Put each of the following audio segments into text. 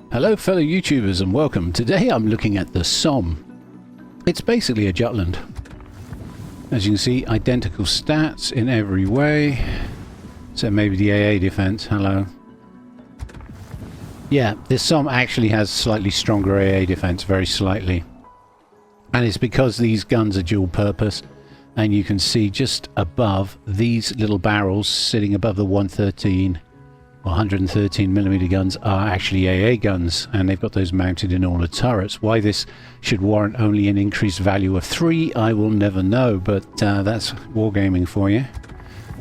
Hello fellow YouTubers and welcome. Today I'm looking at the Somme. It's basically a Jutland. As you can see, identical stats in every way. So maybe the AA defense, hello. Yeah, this Somme actually has slightly stronger AA defense, very slightly. And it's because these guns are dual purpose. And you can see just above these little barrels sitting above the 113 or 113mm guns are actually AA guns, and they've got those mounted in all the turrets. Why this should warrant only an increased value of 3, I will never know, but that's wargaming for you.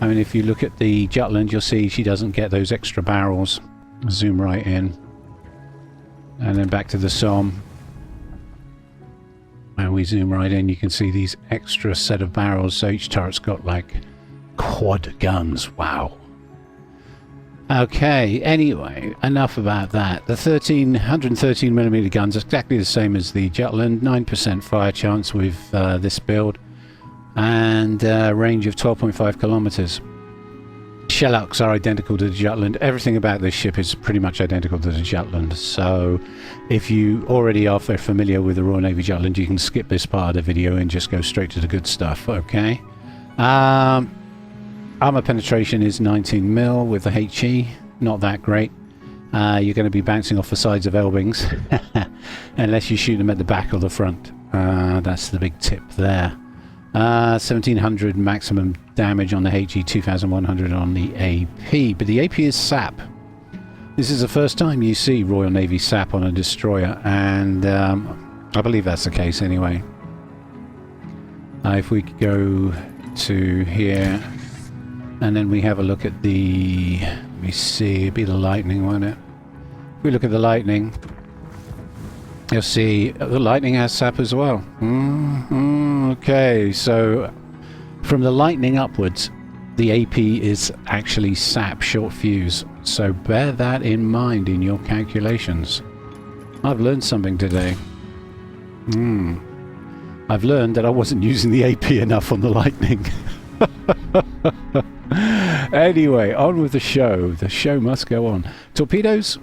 I mean, if you look at the Jutland, you'll see she doesn't get those extra barrels. Zoom right in. And then back to the Somme. And we zoom right in, you can see these extra set of barrels, so each turret's got like quad guns. Wow. Okay, anyway, enough about that. The 113mm guns are exactly the same as the Jutland, 9% fire chance with this build, and range of 12.5 kilometers. Shellocks are identical to the Jutland. Everything about this ship is pretty much identical to the Jutland, so if you already are very familiar with the Royal Navy Jutland, you can skip this part of the video and just go straight to the good stuff, okay? Armor penetration is 19mm with the HE, not that great. You're going to be bouncing off the sides of Elbings, unless you shoot them at the back or the front. That's the big tip there. 1700 maximum damage on the HE, 2100 on the AP, but the AP is SAP. This is the first time you see Royal Navy SAP on a destroyer, and I believe that's the case anyway. If we go to here, and then we have a look at the, let me see, it'd be the Lightning, won't it? If we look at the Lightning, you'll see the Lightning has SAP as well. Okay, so from the Lightning upwards, the AP is actually SAP, short fuse. So bear that in mind in your calculations. I've learned something today. I've learned that I wasn't using the AP enough on the Lightning. Anyway, on with the show. The show must go on. Torpedoes.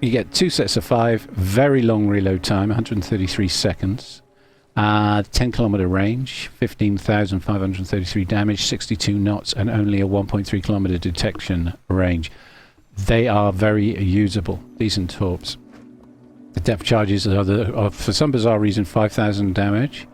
You get 2 sets of 5, very long reload time, 133 seconds, 10km range, 15,533 damage, 62 knots, and only a 1.3km detection range. They are very usable, decent torps. The depth charges are, for some bizarre reason, 5,000 damage.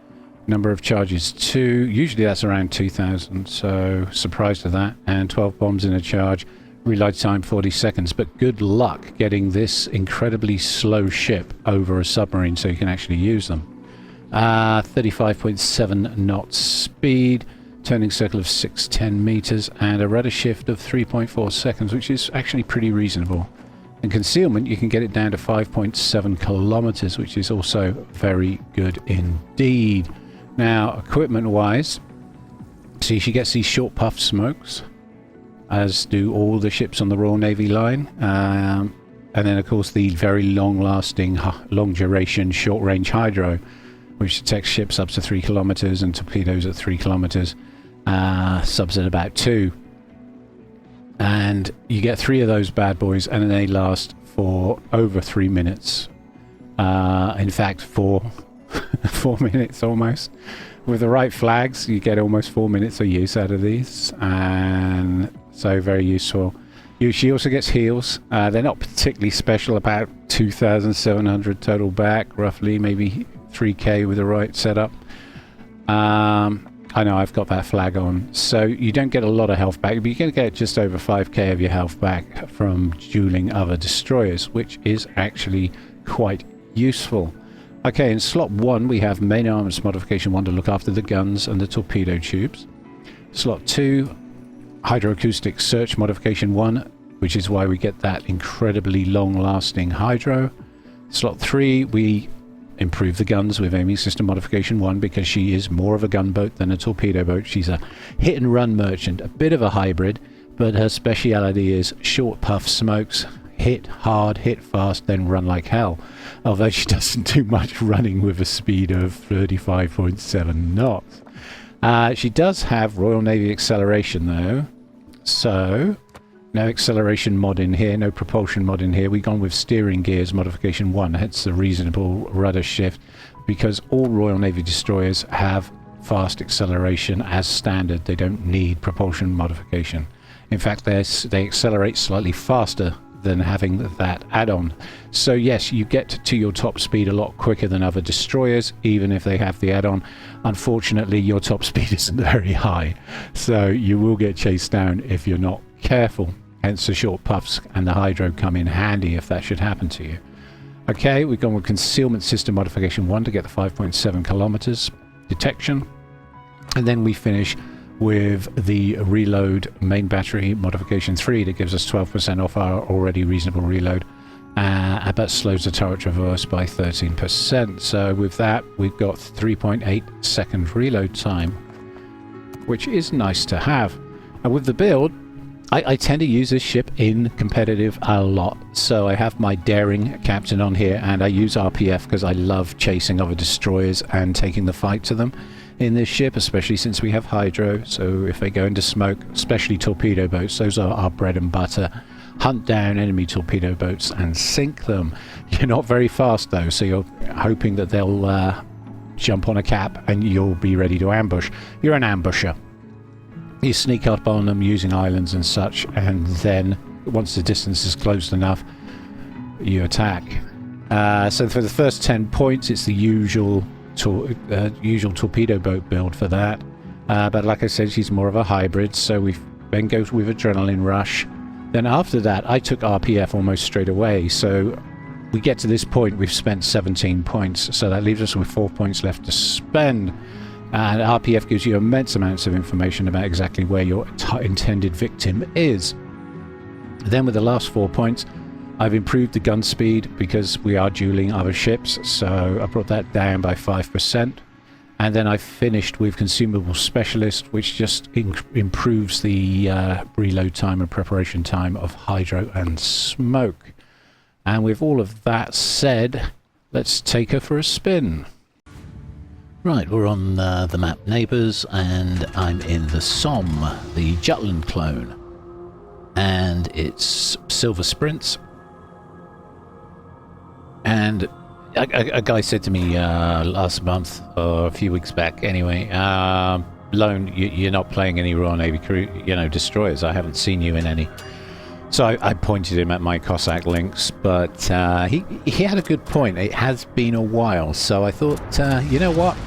Number of charges 2, usually that's around 2,000, so surprised at that, and 12 bombs in a charge. Reload time 40 seconds, but good luck getting this incredibly slow ship over a submarine so you can actually use them. 35.7 knots speed, turning circle of 610 meters, and a rudder shift of 3.4 seconds, which is actually pretty reasonable. And concealment, you can get it down to 5.7 kilometers, which is also very good indeed. Now, equipment-wise, see, she gets these short puff smokes, as do all the ships on the Royal Navy line. And then, of course, the very long-lasting, long-duration, short-range hydro, which detects ships up to 3 kilometers and torpedoes at 3 kilometers, subs at about 2. And you get 3 of those bad boys, and they last for over 3 minutes. In fact, 4 minutes almost. With the right flags, you get almost 4 minutes of use out of these, and so very useful. She also gets heals. They're not particularly special, about 2,700 total back, roughly, maybe 3k with the right setup. I know I've got that flag on, so you don't get a lot of health back, but you're going to get just over 5k of your health back from dueling other destroyers, which is actually quite useful. Okay, in slot 1 we have main arms modification 1 to look after the guns and the torpedo tubes. Slot 2, hydroacoustic search modification 1, which is why we get that incredibly long-lasting hydro. Slot 3, we improve the guns with aiming system modification 1 because she is more of a gunboat than a torpedo boat. She's a hit-and-run merchant, a bit of a hybrid, but her speciality is short puff smokes, hit hard, hit fast, then run like hell. Although she doesn't do much running with a speed of 35.7 knots. She does have Royal Navy acceleration though, so No acceleration mod in here, no propulsion mod in here. We've gone with steering gears modification 1, hence the reasonable rudder shift, because all Royal Navy destroyers have fast acceleration as standard. They don't need propulsion modification. In fact, they accelerate slightly faster than having that add-on. So yes, you get to your top speed a lot quicker than other destroyers, even if they have the add-on. Unfortunately, your top speed isn't very high, so you will get chased down if you're not careful. Hence the short puffs and the hydro come in handy if that should happen to you. Okay, we've gone with concealment system modification 1 to get the 5.7 kilometers detection, and then we finish with the reload main battery modification 3 that gives us 12% off our already reasonable reload, but slows the turret traverse by 13%. So with that, we've got 3.8 second reload time, which is nice to have. And with the build, I tend to use this ship in competitive a lot. So I have my daring captain on here, and I use RPF because I love chasing other destroyers and taking the fight to them in this ship, especially since we have hydro. So if they go into smoke, especially torpedo boats, those are our bread and butter. Hunt down enemy torpedo boats and sink them. You're not very fast though, so you're hoping that they'll jump on a cap and you'll be ready to ambush. You're an ambusher. You sneak up on them using islands and such, and then once the distance is close enough, you attack. So for the first 10 points, it's the usual torpedo boat build for that. But like I said, she's more of a hybrid, so we then go with Adrenaline Rush. Then after that, I took RPF almost straight away. So we get to this point, we've spent 17 points, so that leaves us with 4 points left to spend. And RPF gives you immense amounts of information about exactly where your intended victim is. Then with the last 4 points, I've improved the gun speed because we are dueling other ships, so I brought that down by 5%. And then I finished with Consumable Specialist, which just improves the reload time and preparation time of hydro and smoke. And with all of that said, let's take her for a spin. Right, we're on the map Neighbours, and I'm in the Somme, the Jutland clone. And it's Silver Sprints. And a guy said to me last month, or a few weeks back anyway, Lone, you're not playing any Royal Navy destroyers. I haven't seen you in any. So I pointed him at my Cossack links, but he had a good point. It has been a while, so I thought, you know what?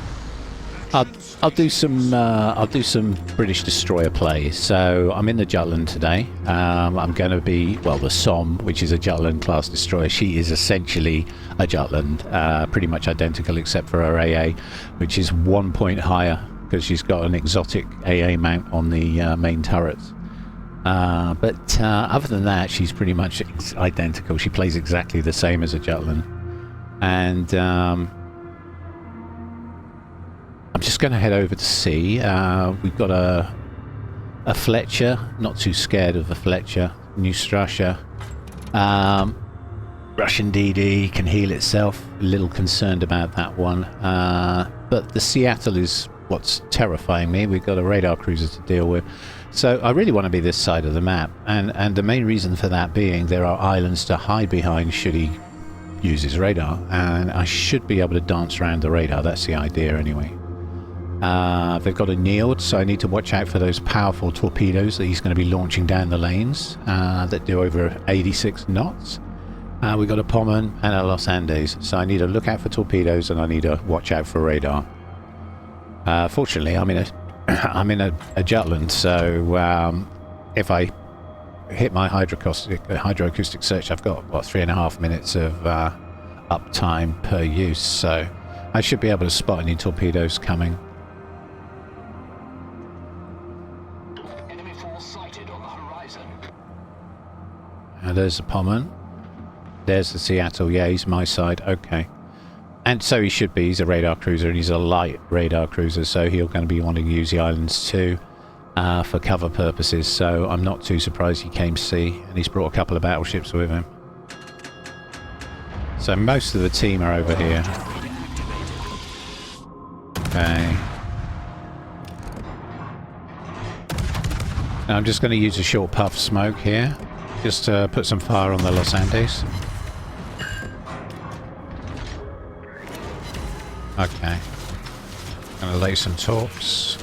I'll do some British destroyer play. So I'm in the Jutland today. I'm going to be, well, the Somme, which is a Jutland class destroyer. She is essentially a Jutland, pretty much identical except for her AA, which is 1 point higher because she's got an exotic AA mount on the main turrets. But other than that, she's pretty much identical. She plays exactly the same as a Jutland. And I'm just going to head over to sea. We've got a Fletcher, not too scared of the Fletcher, New Strasher. Russian DD can heal itself, a little concerned about that one. But the Seattle is what's terrifying me. We've got a radar cruiser to deal with. So I really want to be this side of the map. And the main reason for that being there are islands to hide behind should he use his radar. And I should be able to dance around the radar. That's the idea anyway. They've got a Nield, so I need to watch out for those powerful torpedoes that he's going to be launching down the lanes that do over 86 knots. We've got a Pommern and a Los Andes, so I need to look out for torpedoes and I need to watch out for radar. Fortunately, I'm in a Jutland, so if I hit my hydroacoustic search, I've got, what, 3.5 minutes of uptime per use, so I should be able to spot any torpedoes coming. And there's the Pommern. There's the Seattle. Yeah, he's my side. Okay. And so he should be. He's a radar cruiser, and he's a light radar cruiser, so he's going to be wanting to use the islands too for cover purposes. So I'm not too surprised he came to sea, and he's brought a couple of battleships with him. So most of the team are over here. Okay. Now I'm just going to use a short puff smoke here, just to put some fire on the Los Andes. Okay. Gonna lay some torps.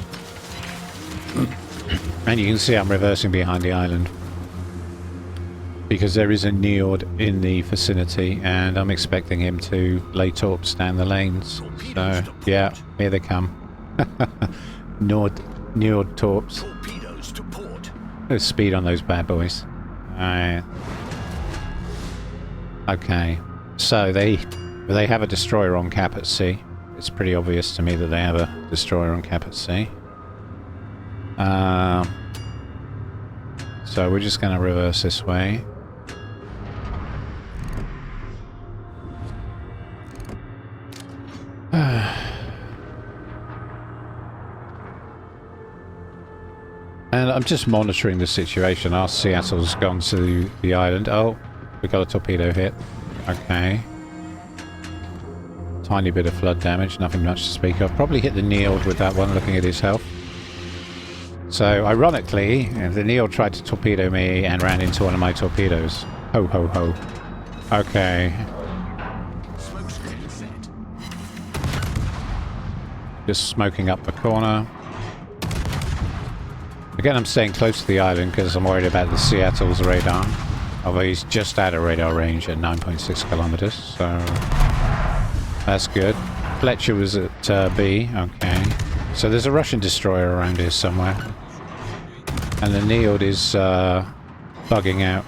And you can see I'm reversing behind the island, because there is a Neord in the vicinity, and I'm expecting him to lay torps down the lanes. So, yeah, here they come. Neord torps. There's speed on those bad boys. Alright. Okay. So, they have a destroyer on cap at sea. It's pretty obvious to me that they have a destroyer on cap at sea. So, we're just going to reverse this way. And I'm just monitoring the situation. Our Seattle's gone to the island. Oh, we got a torpedo hit. Okay. Tiny bit of flood damage, nothing much to speak of. Probably hit the Neord with that one, looking at his health. So, ironically, the Neord tried to torpedo me and ran into one of my torpedoes. Ho, ho, ho. Okay. Just smoking up the corner. Again, I'm staying close to the island because I'm worried about the Seattle's radar. Although he's just out of radar range at 9.6 kilometers, so that's good. Fletcher was at B, okay. So there's a Russian destroyer around here somewhere. And the Neord is bugging out.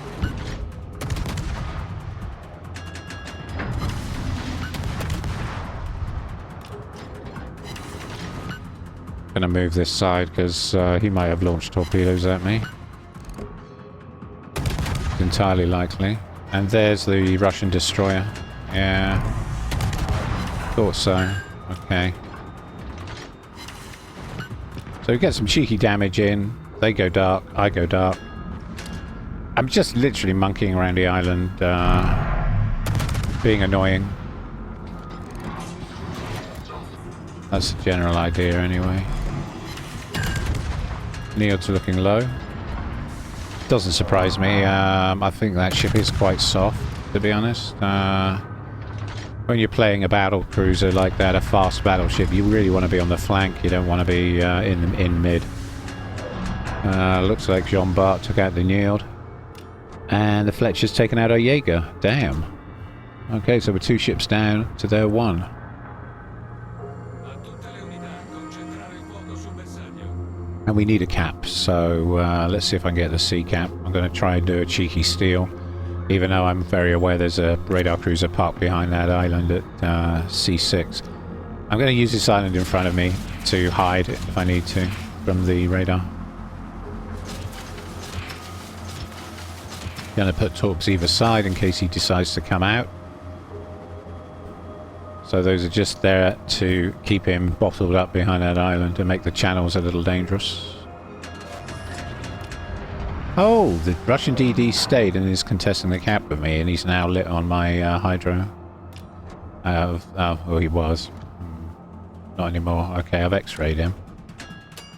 Gonna move this side because he might have launched torpedoes at me. It's entirely likely. And there's the Russian destroyer. Yeah. Thought so. Okay. So we get some cheeky damage in. They go dark. I go dark. I'm just literally monkeying around the island, being annoying. That's the general idea anyway. Neod's looking low. Doesn't surprise me. I think that ship is quite soft, to be honest. When you're playing a battle cruiser like that, a fast battleship, you really want to be on the flank. You don't want to be in mid. Looks like Jean Bart took out the Neord. And the Fletcher's taken out our Jaeger. Damn. Okay, so we're 2 ships down to their 1. And we need a cap, so let's see if I can get the sea cap. I'm going to try and do a cheeky steal, even though I'm very aware there's a radar cruiser parked behind that island at C6. I'm going to use this island in front of me to hide if I need to from the radar. Going to put torps either side in case he decides to come out. So those are just there to keep him bottled up behind that island and make the channels a little dangerous. Oh, the Russian DD stayed and is contesting the cap with me, and he's now lit on my hydro. Oh, he was. Not anymore. Okay, I've x-rayed him.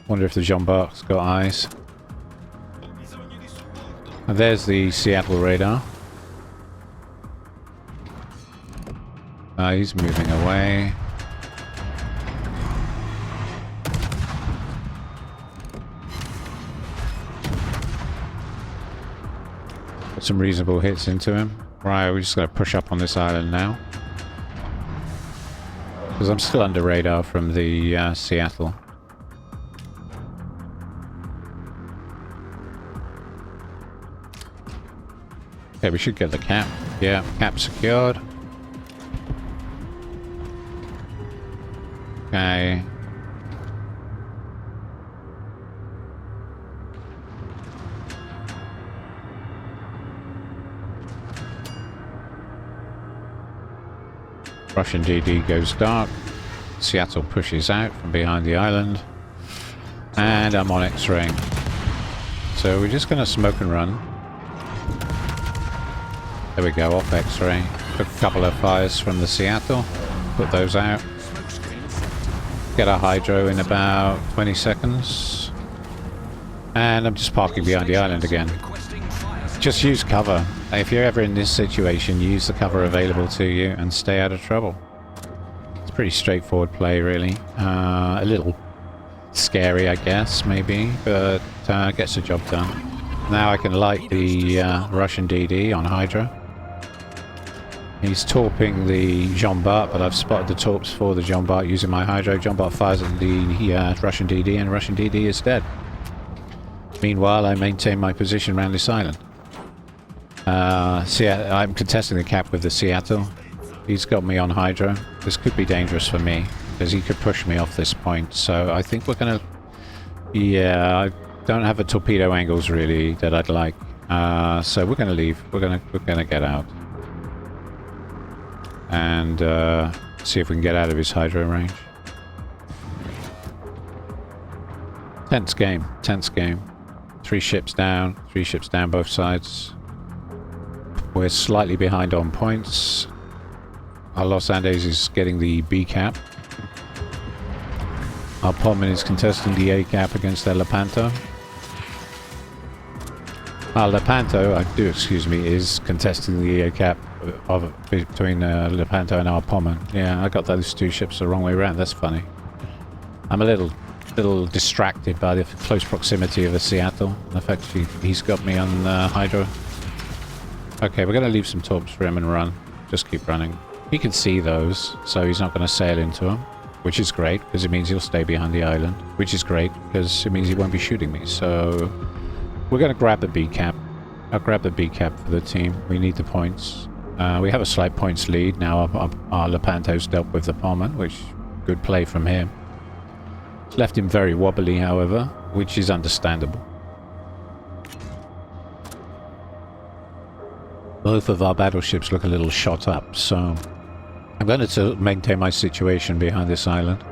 Wonder if the Jean Bart's got eyes. And there's the Seattle radar. He's moving away. Got some reasonable hits into him. Right, we're just going to push up on this island now. Because I'm still under radar from the Seattle. Okay, we should get the cap. Yeah, cap secured. Okay. Russian DD goes dark. Seattle pushes out from behind the island. And I'm on X-ray. So we're just going to smoke and run. There we go, off X-ray. Took a couple of fires from the Seattle. Put those out. Get our hydro in about 20 seconds. And I'm just parking behind the island again. Just use cover. If you're ever in this situation, use the cover available to you and stay out of trouble. It's pretty straightforward play, really. A little scary, I guess, maybe, but gets the job done. Now I can light the Russian DD on Hydra. He's torping the Jean Bart, but I've spotted the torps for the Jean Bart using my Hydro. Jean Bart fires at the Russian DD, and Russian DD is dead. Meanwhile, I maintain my position around this island. I'm contesting the cap with the Seattle. He's got me on Hydro. This could be dangerous for me, because he could push me off this point. So I think we're going to... Yeah, I don't have the torpedo angles, really, that I'd like. So we're going to leave. We're going to get out. And see if we can get out of his Hydro range. Tense game. Tense game. 3 ships down. 3 ships down both sides. We're slightly behind on points. Our Los Andes is getting the B cap. Our Pullman is contesting the A cap against their Lepanto. Our Lepanto, excuse me, is contesting the A cap between Lepanto and our Pullman. Yeah, I got those 2 ships the wrong way around. That's funny. I'm a little distracted by the close proximity of the Seattle. The fact he's got me on Hydro. Okay, we're going to leave some torps for him and run. Just keep running. He can see those, so he's not going to sail into them, which is great, because it means he'll stay behind the island, which is great, because it means he won't be shooting me. So we're going to grab the B cap. I'll grab the B cap for the team. We need the points. We have a slight points lead. Now our Lepanto's dealt with the Pullman, which good play from him. It's left him very wobbly, however, which is understandable. Both of our battleships look a little shot up, so I'm going to maintain my situation behind this island.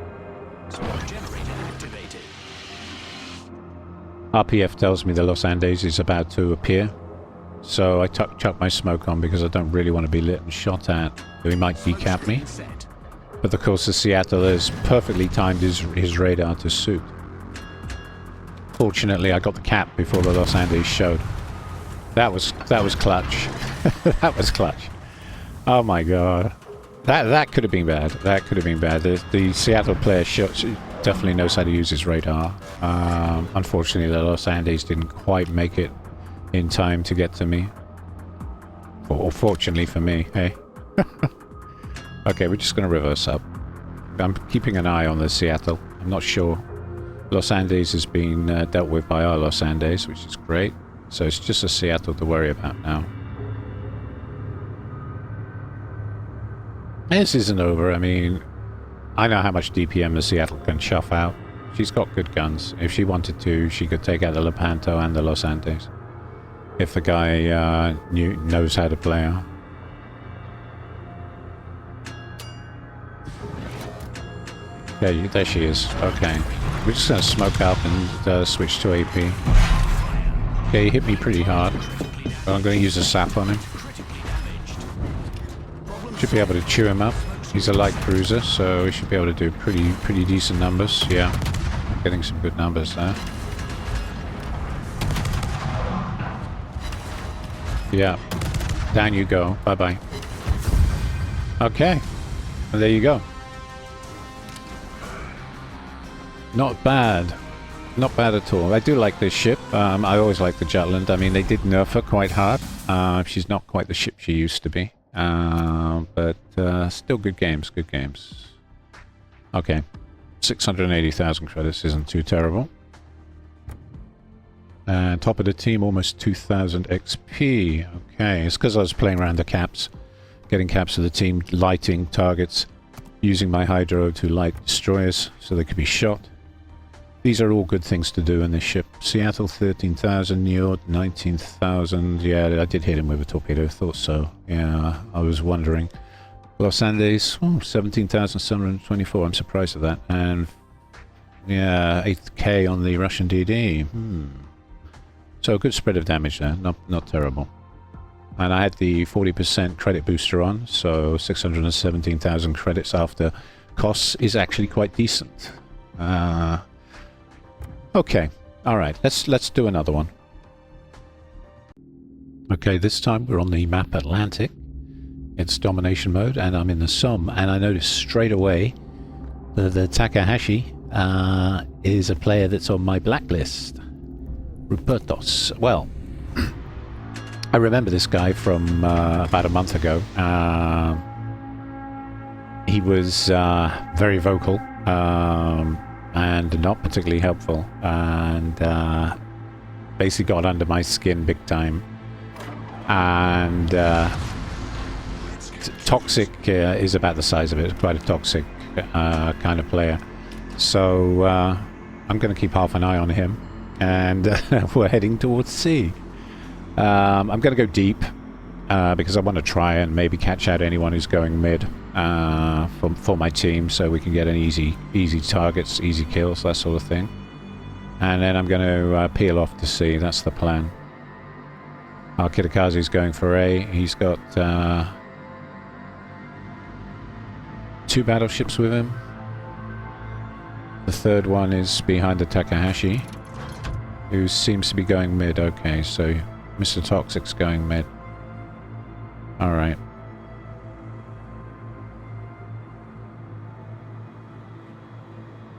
RPF tells me the Los Andes is about to appear, so I chuck my smoke on because I don't really want to be lit and shot at. He might decap me. But of course the Seattle has perfectly timed his radar to suit. Fortunately I got the cap before the Los Andes showed. That was clutch. That was clutch. Oh my god. That could have been bad. That could have been bad. The Seattle player definitely knows how to use his radar. Unfortunately the Los Andes didn't quite make it in time to get to me. Or fortunately for me, hey. Okay, we're just going to reverse up. I'm keeping an eye on the Seattle. I'm not sure. Los Andes has been dealt with by our Los Andes, which is great. So it's just a Seattle to worry about now. This isn't over. I mean, I know how much DPM the Seattle can chuff out. She's got good guns. If she wanted to, she could take out the Lepanto and the Los Andes. If the guy knows how to play her. Yeah, there she is. Okay. We're just going to smoke up and switch to AP. Okay, he hit me pretty hard. But I'm going to use a sap on him. Should be able to chew him up. He's a light cruiser, so we should be able to do pretty decent numbers. Yeah, getting some good numbers there. Yeah, down you go. Bye-bye. Okay, well, there you go. Not bad. Not bad at all. I do like this ship. I always like the Jutland. I mean, they did nerf her quite hard. She's not quite the ship she used to be. But still good games, good games. Okay. 680,000 credits isn't too terrible. And top of the team, almost 2,000 XP. Okay, it's because I was playing around the caps. Getting caps for the team, lighting targets, using my Hydro to light destroyers so they could be shot. These are all good things to do in this ship. Seattle, 13,000. New York, 19,000. Yeah, I did hit him with a torpedo. Thought so. Yeah, I was wondering. Los Andes, 17,724. I'm surprised at that. And yeah, 8K on the Russian DD. So a good spread of damage there. Not terrible. And I had the 40% credit booster on, so 617,000 credits after costs is actually quite decent. Okay, All right, let's do another one. Okay, this time we're on the map Atlantic. It's domination mode, and I'm in the Somme, and I noticed straight away that the Takahashi is a player that's on my blacklist. Rupertos. Well, I remember this guy from about a month ago. He was very vocal and not particularly helpful, and basically got under my skin big time. And toxic is about the size of it. It's quite a toxic kind of player. So I'm going to keep half an eye on him, and we're heading towards C. I'm going to go deep because I want to try and maybe catch out anyone who's going mid for my team, so we can get an easy targets, easy kills, that sort of thing. And then I'm going to peel off to C. That's the plan. Our Kitakazu's going for A. He's got 2 battleships with him. The third one is behind the Takahashi, who seems to be going mid. Okay, so Mr. Toxic's going mid. Alright.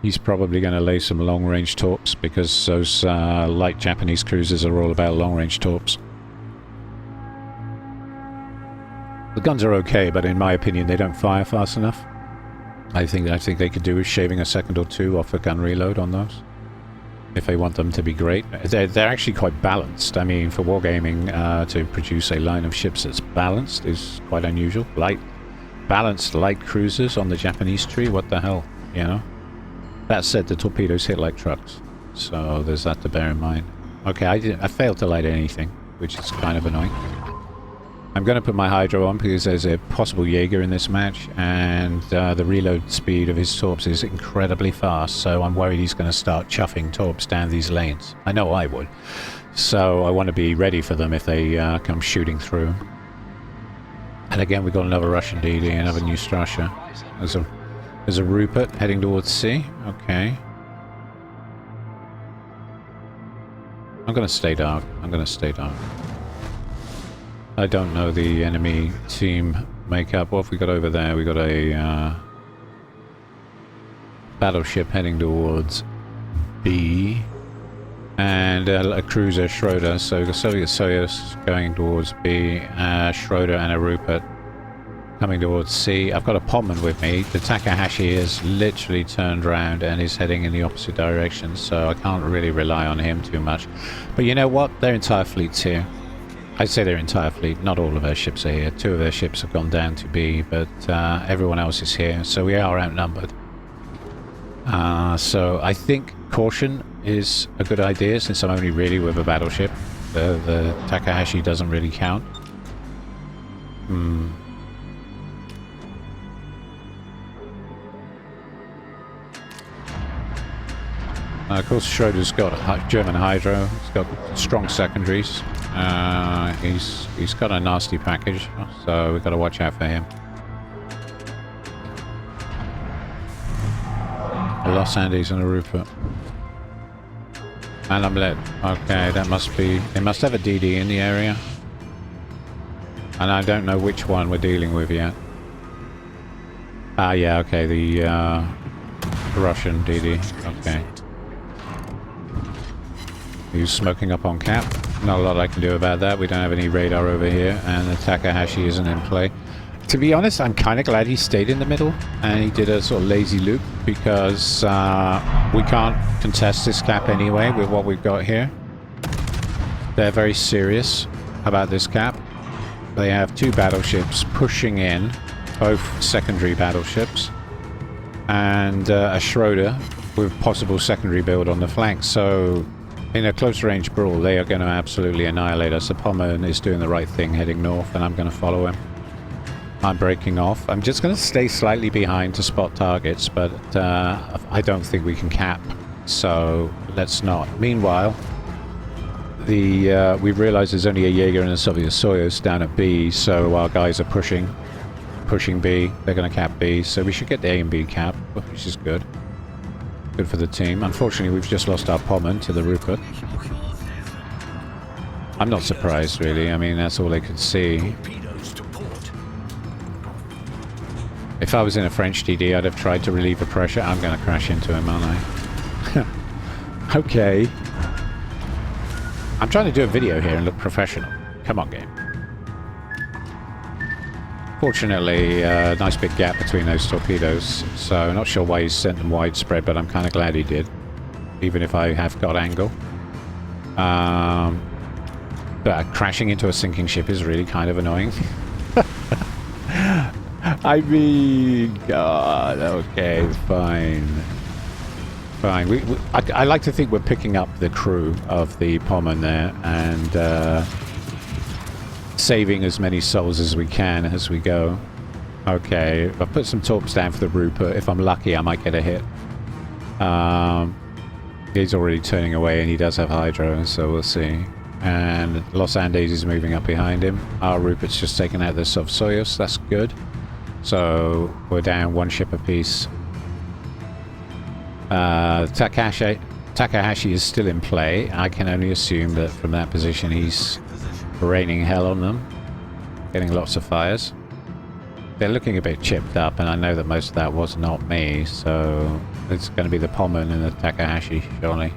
He's probably going to lay some long-range torps, because those light Japanese cruisers are all about long-range torps. The guns are okay, but in my opinion they don't fire fast enough. I think they could do with shaving a second or two off a gun reload on those, if they want them to be great. They're actually quite balanced. I mean, for wargaming, to produce a line of ships that's balanced is quite unusual. Balanced light cruisers on the Japanese tree, what the hell, you know? That said, the torpedoes hit like trucks, so there's that to bear in mind. Okay, I failed to light anything, which is kind of annoying. I'm going to put my Hydro on because there's a possible Jaeger in this match, and the reload speed of his torps is incredibly fast, so I'm worried he's going to start chuffing torps down these lanes. I know I would. So I want to be ready for them if they come shooting through. And again, we've got another Russian DD, another new Strasha. There's a Rupert heading towards C. Okay. I'm going to stay dark. I don't know the enemy team makeup. What have we got over there? We got a battleship heading towards B, and a cruiser, Schroeder. So the Soviet Soyuz going towards B, Schroeder and a Rupert coming towards C. I've got a Pommern with me. The Takahashi is literally turned around and is heading in the opposite direction, so I can't really rely on him too much. But you know what? Their entire fleet's here. I'd say their entire fleet. Not all of their ships are here. 2 of their ships have gone down to B, but everyone else is here, so we are outnumbered. So I think caution is a good idea, since I'm only really with a battleship. The Takahashi doesn't really count. Of course, Schroeder's got German Hydro. He's got strong secondaries. He's got a nasty package, so we've got to watch out for him. A Los Andes and a Rupert. And I'm lit. Okay, that must be... They must have a DD in the area. And I don't know which one we're dealing with yet. Yeah, okay, the Russian DD. Okay. He's smoking up on cap. Not a lot I can do about that. We don't have any radar over here, and the Takahashi isn't in play. To be honest, I'm kind of glad he stayed in the middle and he did a sort of lazy loop, because we can't contest this cap anyway with what we've got here. They're very serious about this cap. They have 2 battleships pushing in, both secondary battleships, and a Schroeder with possible secondary build on the flank. So in a close range brawl, they are going to absolutely annihilate us. The Pommern is doing the right thing, heading north, and I'm going to follow him. I'm breaking off. I'm just going to stay slightly behind to spot targets, but I don't think we can cap, so let's not. Meanwhile, we've realized there's only a Jaeger and a Soviet Soyuz down at B, so our guys are pushing B. They're going to cap B, so we should get the A and B cap, which is good. Good for the team. Unfortunately, we've just lost our Pommern to the Rupert. I'm not surprised, really. I mean, that's all they could see. If I was in a French DD, I'd have tried to relieve the pressure. I'm going to crash into him, aren't I? Okay. I'm trying to do a video here and look professional. Come on, game. Fortunately, nice big gap between those torpedoes, so not sure why he sent them widespread, but I'm kind of glad he did, even if I have got angle. But crashing into a sinking ship is really kind of annoying. I mean, God, okay, fine. Fine. I like to think we're picking up the crew of the Pommern there and saving as many souls as we can as we go. Okay, I've put some torps down for the Rupert. If I'm lucky, I might get a hit. He's already turning away and he does have hydro, so we'll see. And Los Andes is moving up behind him. Our Rupert's just taken out the Sovsoyos. That's good. So we're down one ship apiece. Takahashi is still in play. I can only assume that from that position he's raining hell on them. Getting lots of fires. They're looking a bit chipped up, and I know that most of that was not me, so it's going to be the Pommern and the Takahashi, surely.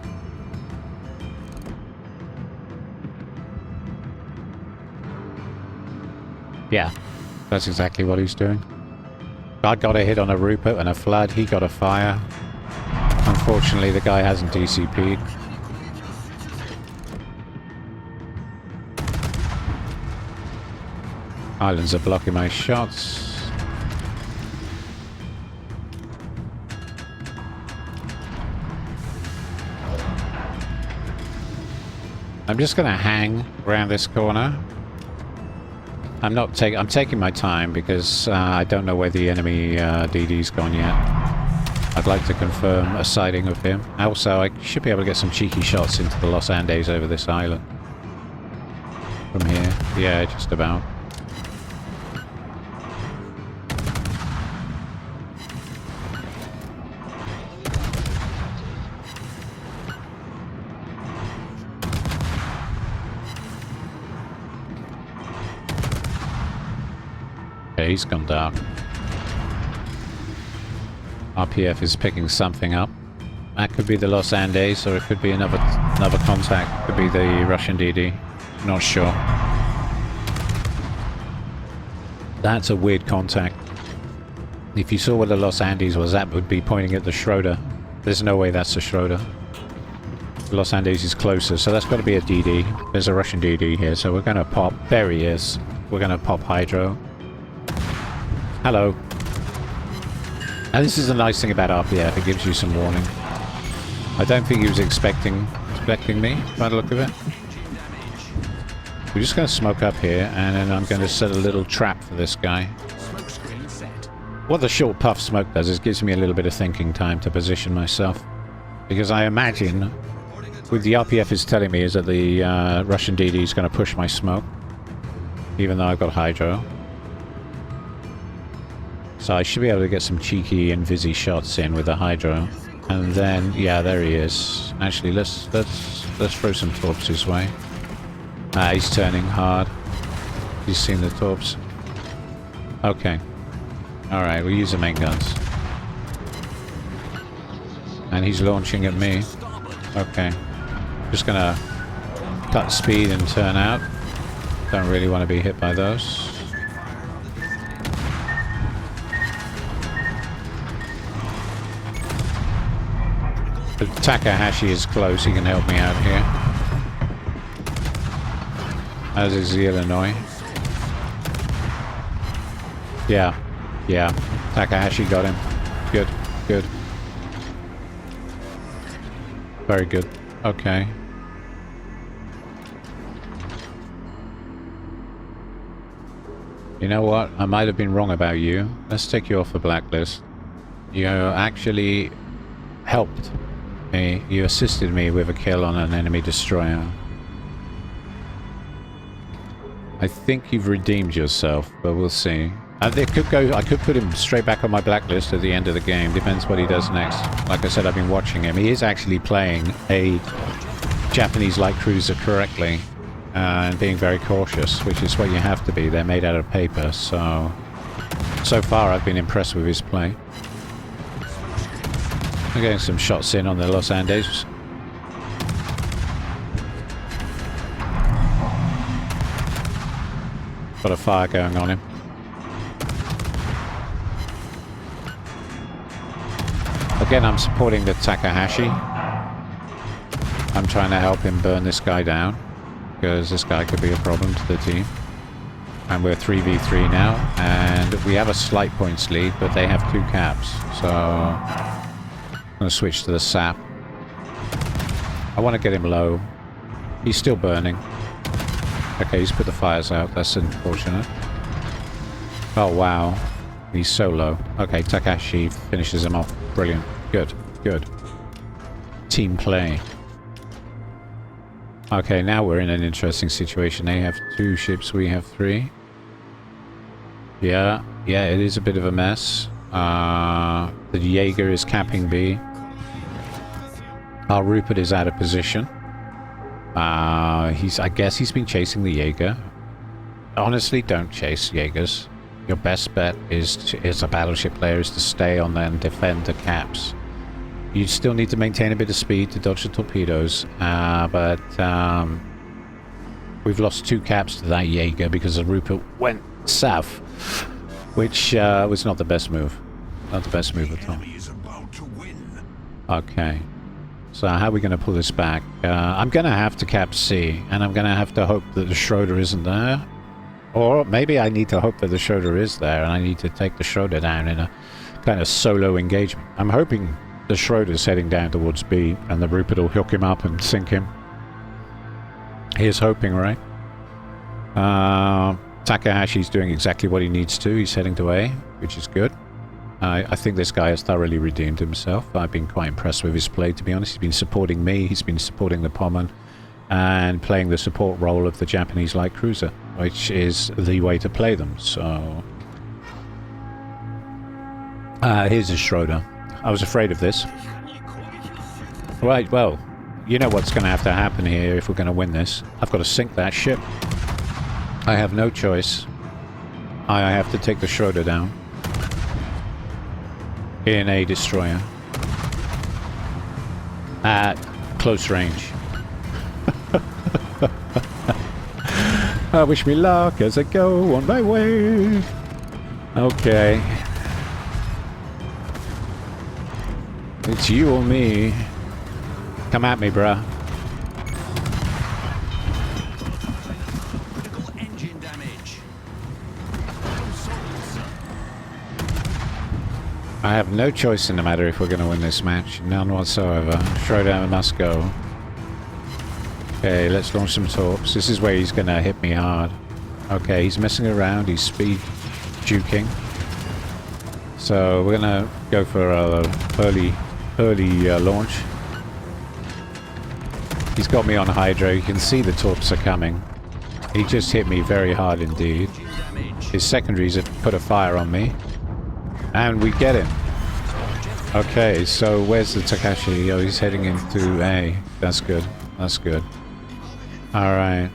Yeah, that's exactly what he's doing. I got a hit on a Rupert and a flood. He got a fire. Unfortunately, the guy hasn't DCP'd. Islands are blocking my shots. I'm just going to hang around this corner. I'm taking my time because I don't know where the enemy DD's gone yet. I'd like to confirm a sighting of him. Also, I should be able to get some cheeky shots into the Los Andes over this island. From here. Yeah, just about. Okay, he's gone dark. RPF is picking something up. That could be the Los Andes, or it could be another contact. Could be the Russian DD. Not sure. That's a weird contact. If you saw where the Los Andes was, that would be pointing at the Schroeder. There's no way that's the Schroeder. The Los Andes is closer, so that's got to be a DD. There's a Russian DD here, so we're going to pop. There he is. We're going to pop hydro. Hello. And this is a nice thing about RPF, it gives you some warning. I don't think he was expecting me, by the look of it. We're just going to smoke up here, and then I'm going to set a little trap for this guy. What the short puff smoke does is gives me a little bit of thinking time to position myself. Because I imagine, what the RPF is telling me is that the Russian DD is going to push my smoke. Even though I've got hydro. So I should be able to get some cheeky and vizzy shots in with the hydro. And then, yeah, there he is. Actually, let's throw some torps his way. Ah, he's turning hard. He's seen the torps. Okay. Alright, we'll use the main guns. And he's launching at me. Okay. Just gonna cut speed and turn out. Don't really want to be hit by those. But Takahashi is close, he can help me out here. As is the Illinois. Yeah. Yeah. Takahashi got him. Good. Good. Very good. Okay. You know what? I might have been wrong about you. Let's take you off the blacklist. You actually helped me. You assisted me with a kill on an enemy destroyer. I think you've redeemed yourself, but we'll see. They could go. I could put him straight back on my blacklist at the end of the game. Depends what he does next. Like I said, I've been watching him. He is actually playing a Japanese light cruiser correctly and being very cautious, which is what you have to be. They're made out of paper, so far I've been impressed with his play. I'm getting some shots in on the Los Andes. Got a fire going on him. Again, I'm supporting the Takahashi. I'm trying to help him burn this guy down, because this guy could be a problem to the team. And we're 3v3 now, and we have a slight points lead, but they have 2 caps. So I'm going to switch to the sap. I want to get him low. He's still burning. Okay, he's put the fires out. That's unfortunate. Oh, wow. He's so low. Okay, Takashi finishes him off. Brilliant. Good. Good. Team play. Okay, now we're in an interesting situation. They have 2 ships, we have 3. Yeah, it is a bit of a mess. The Jaeger is capping B. Our Rupert is out of position. I guess he's been chasing the Jaeger. Honestly, don't chase Jaegers. Your best bet is a battleship player is to stay on there and defend the caps. You still need to maintain a bit of speed to dodge the torpedoes, but we've lost 2 caps to that Jaeger because the Rupert went south, which was not the best move. Not the best move at all. Okay. So how are we going to pull this back? I'm going to have to cap C, and I'm going to have to hope that the Schroeder isn't there. Or maybe I need to hope that the Schroeder is there, and I need to take the Schroeder down in a kind of solo engagement. I'm hoping the Schroeder's heading down towards B, and the Rupert will hook him up and sink him. Here's hoping, right? Takahashi's doing exactly what he needs to. He's heading to A, which is good. I think this guy has thoroughly redeemed himself. I've been quite impressed with his play, to be honest. He's been supporting me, he's been supporting the Pommern, and playing the support role of the Japanese light cruiser, which is the way to play them. So here's a Schroeder. I was afraid of this. Right, well, you know what's going to have to happen here if we're going to win this. I've got to sink that ship. I have no choice. I have to take the Schroeder down in a destroyer at close range. I wish me luck as I go on my way. Okay. It's you or me. Come at me, bruh. Engine damage. I have no choice in the matter if we're going to win this match. None whatsoever. Schroeder must go. Okay, let's launch some torps. This is where he's going to hit me hard. Okay, he's messing around. He's speed juking. So we're going to go for a early launch. He's got me on hydro. You can see the torps are coming. He just hit me very hard indeed. His secondaries have put a fire on me. And we get him. Okay, so where's the Takashi? Oh, he's heading into A. That's good. That's good. Alright.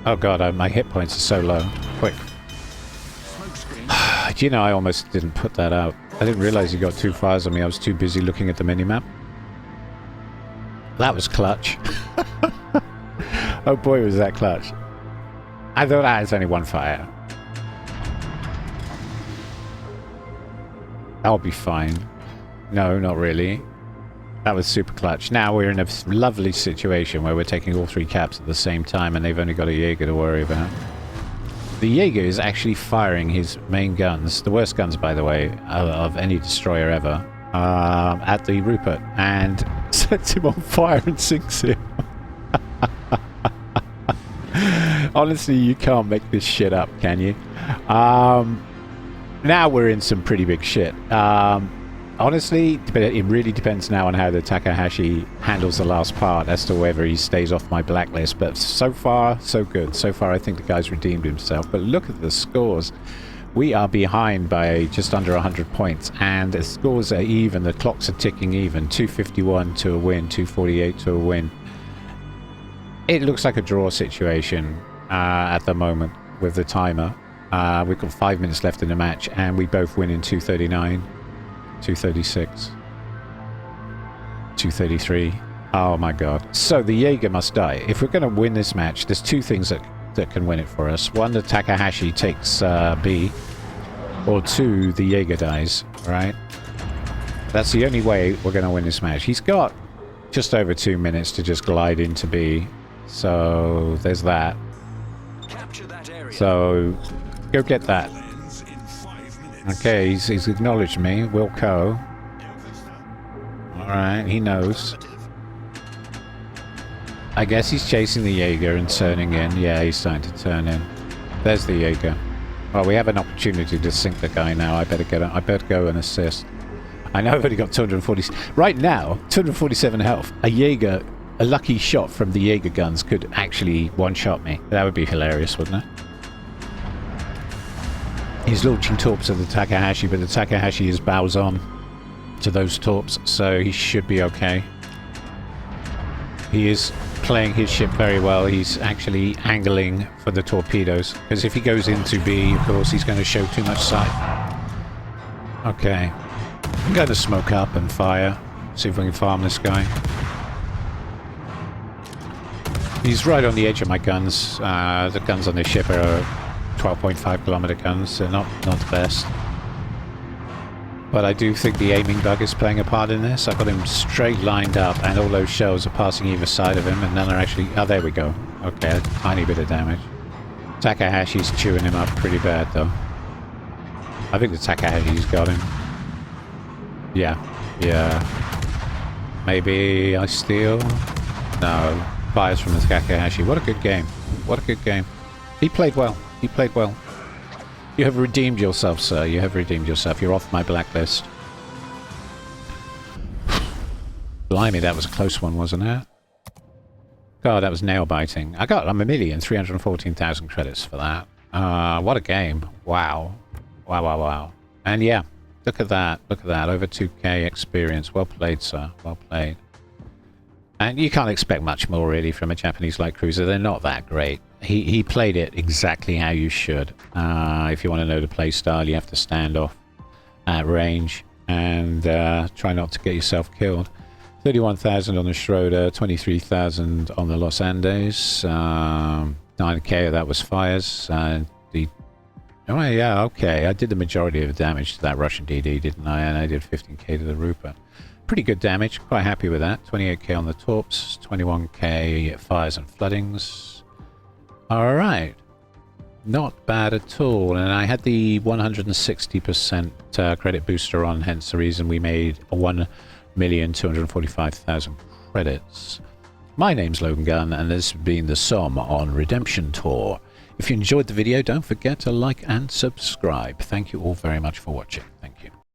Oh god, my hit points are so low. Quick. Do you know, I almost didn't put that out. I didn't realize he got 2 fires on me. I was too busy looking at the minimap. That was clutch. Oh boy, was that clutch. I thought that was only 1 fire. I'll be fine. No, not really. That was super clutch. Now we're in a lovely situation where we're taking all 3 caps at the same time, and they've only got a Jaeger to worry about. The Jaeger is actually firing his main guns, the worst guns, by the way, of any destroyer ever, at the Rupert, and sets him on fire and sinks him. Honestly, you can't make this shit up, can you? Now we're in some pretty big shit. Honestly, it really depends now on how the Takahashi handles the last part as to whether he stays off my blacklist. But so far, so good. So far, I think the guy's redeemed himself. But look at the scores. We are behind by just under 100 points, and the scores are even. The clocks are ticking even. 251 to a win, 248 to a win. It looks like a draw situation at the moment with the timer. We've got 5 minutes left in the match, and we both win in 239, 236, 233. Oh my god. So the Jaeger must die. If we're going to win this match, there's two things that can win it for us. One, the Takahashi takes B, or two, the Jaeger dies, right? That's the only way we're going to win this match. He's got just over 2 minutes to just glide into B, so there's that. So go get that. Okay, he's acknowledged me. Wilco. Alright, he knows. I guess he's chasing the Jaeger and turning in. Yeah, he's starting to turn in. There's the Jaeger. Well, we have an opportunity to sink the guy now. I better go and assist. I know I've only got 240. Right now, 247 health. A Jaeger, a lucky shot from the Jaeger guns could actually one-shot me. That would be hilarious, wouldn't it? He's launching torps at the Takahashi, but the Takahashi is bows on to those torps, so he should be okay. He is playing his ship very well. He's actually angling for the torpedoes, because if he goes into B, of course, he's going to show too much sight. Okay. I'm going to smoke up and fire. See if we can farm this guy. He's right on the edge of my guns. The guns on this ship are 12.5 kilometer guns. They're not the best. But I do think the aiming bug is playing a part in this. I've got him straight lined up, and all those shells are passing either side of him, and none are actually... Oh, there we go. Okay, a tiny bit of damage. Takahashi's chewing him up pretty bad, though. I think the Takahashi's got him. Yeah. Maybe I steal? No. Fires from the Takahashi. What a good game. What a good game. He played well. He played well. You have redeemed yourself, sir. You have redeemed yourself. You're off my blacklist. Blimey, that was a close one, wasn't it? God, that was nail-biting. I'm 1,314,000 credits for that. What a game. Wow. Wow. And yeah, look at that. Look at that. Over 2k experience. Well played, sir. Well played. And you can't expect much more, really, from a Japanese light cruiser. They're not that great. He played it exactly how you should. If you want to know the play style, you have to stand off at range and try not to get yourself killed. 31,000 on the Schroeder, 23,000 on the Los Andes, 9k of that was fires. Oh yeah, okay, I did the majority of the damage to that Russian DD, didn't I? And I did 15k to the Rupert. Pretty good damage, quite happy with that. 28k on the torps, 21k fires and floodings. Alright, not bad at all. And I had the 160% credit booster on, hence the reason we made 1,245,000 credits. My name's Logan Gunn, and this has been the Somme on Redemption Tour. If you enjoyed the video, don't forget to like and subscribe. Thank you all very much for watching.